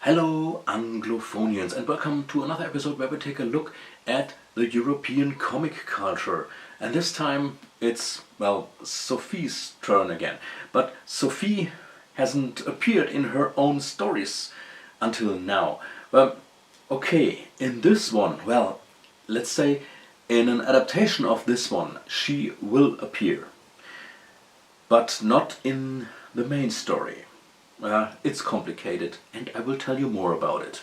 Hello Anglophonians, and welcome to another episode where we take a look at the European comic culture. And this time it's, well, Sophie's turn again. But Sophie hasn't appeared in her own stories until now. Well, okay, in this one, well, let's say in an adaptation of this one, she will appear. But not in the main story. It's complicated, and I will tell you more about it.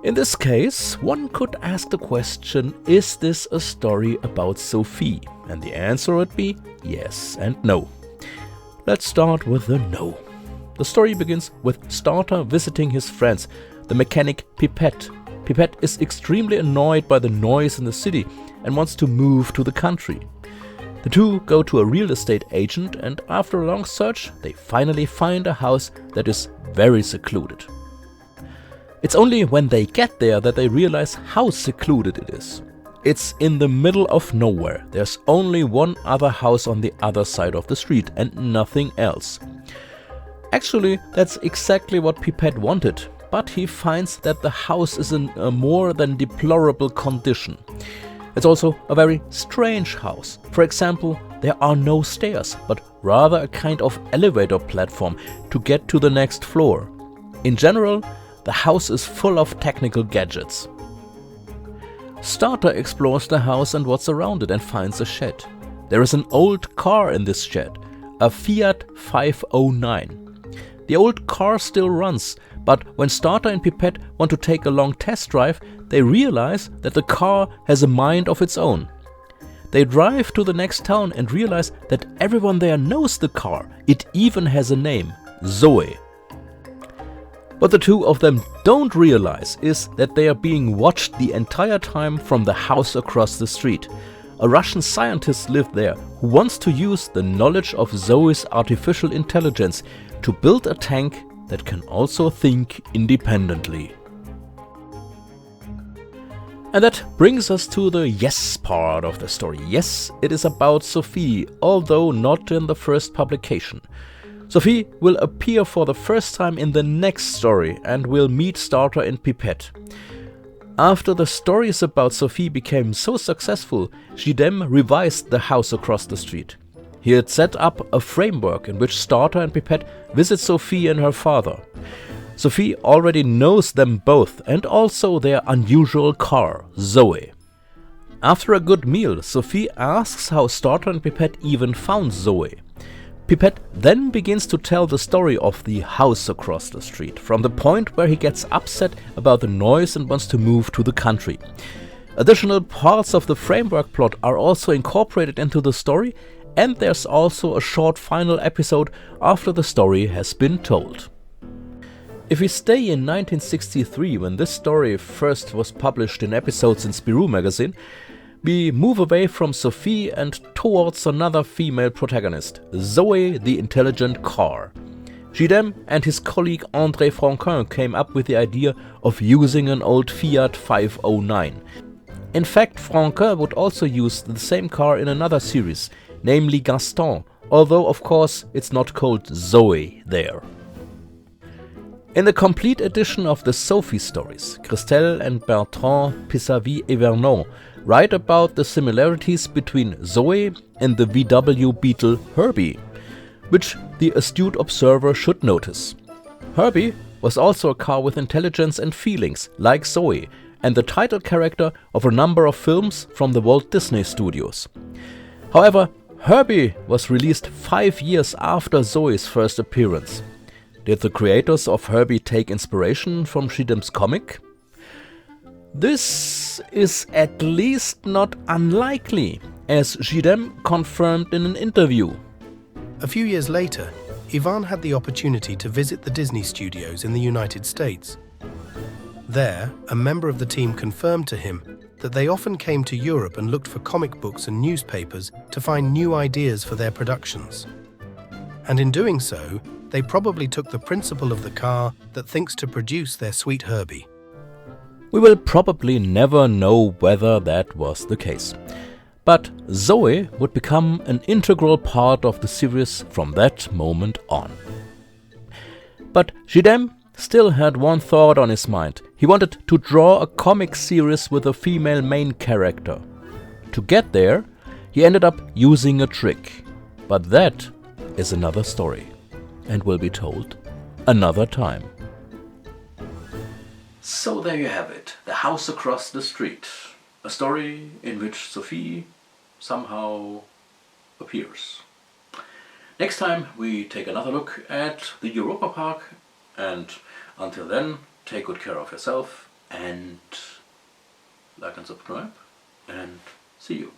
In this case, one could ask the question, is this a story about Sophie? And the answer would be yes and no. Let's start with the no. The story begins with Starter visiting his friends, the mechanic Pipette. Pipette is extremely annoyed by the noise in the city and wants to move to the country. The two go to a real estate agent, and after a long search, they finally find a house that is very secluded. It's only when they get there that they realize how secluded it is. It's in the middle of nowhere. There's only one other house on the other side of the street and nothing else. Actually, that's exactly what Pipette wanted, but he finds that the house is in a more than deplorable condition. It's also a very strange house. For example, there are no stairs, but rather a kind of elevator platform to get to the next floor. In general, the house is full of technical gadgets. Starter explores the house and what's around it and finds a shed. There is an old car in this shed, a Fiat 509. The old car still runs, but when Starter and Pipette want to take a long test drive, they realize that the car has a mind of its own. They drive to the next town and realize that everyone there knows the car. It even has a name, Zoe. What the two of them don't realize is that they are being watched the entire time from the house across the street. A Russian scientist lives there who wants to use the knowledge of Zoe's artificial intelligence to build a tank that can also think independently. And that brings us to the yes part of the story. Yes, it is about Sophie, although not in the first publication. Sophie will appear for the first time in the next story and will meet Starter and Pipette. After the stories about Sophie became so successful, Gidem revised the house across the street. He had set up a framework in which Starter and Pipette visit Sophie and her father. Sophie already knows them both and also their unusual car, Zoe. After a good meal, Sophie asks how Starter and Pipette even found Zoe. Pipette then begins to tell the story of the house across the street, from the point where he gets upset about the noise and wants to move to the country. Additional parts of the framework plot are also incorporated into the story, and there's also a short final episode after the story has been told. If we stay in 1963, when this story first was published in episodes in Spirou magazine, we move away from Sophie and towards another female protagonist, Zoe the intelligent car. Gidem and his colleague André Franquin came up with the idea of using an old Fiat 509. In fact, Franquin would also use the same car in another series, namely Gaston, although of course it's not called Zoe there. In the complete edition of the Sophie stories, Christelle and Bertrand Pisavy-Evernon write about the similarities between Zoe and the VW Beetle Herbie, which the astute observer should notice. Herbie was also a car with intelligence and feelings, like Zoe, and the title character of a number of films from the Walt Disney Studios. However, Herbie was released 5 years after Zoe's first appearance. Did the creators of Herbie take inspiration from Gidem's comic? This is at least not unlikely, as Gidem confirmed in an interview. A few years later, Ivan had the opportunity to visit the Disney studios in the United States. There, a member of the team confirmed to him that they often came to Europe and looked for comic books and newspapers to find new ideas for their productions. And in doing so, they probably took the principle of the car that thinks to produce their sweet Herbie. We will probably never know whether that was the case. But Zoe would become an integral part of the series from that moment on. But Gidem still had one thought on his mind. He wanted to draw a comic series with a female main character. To get there, he ended up using a trick. But that is another story, and will be told another time. So there you have it, The House Across the Street. A story in which Sophie somehow appears. Next time we take another look at the Europa Park, and until then, take good care of yourself and like and subscribe, and see you.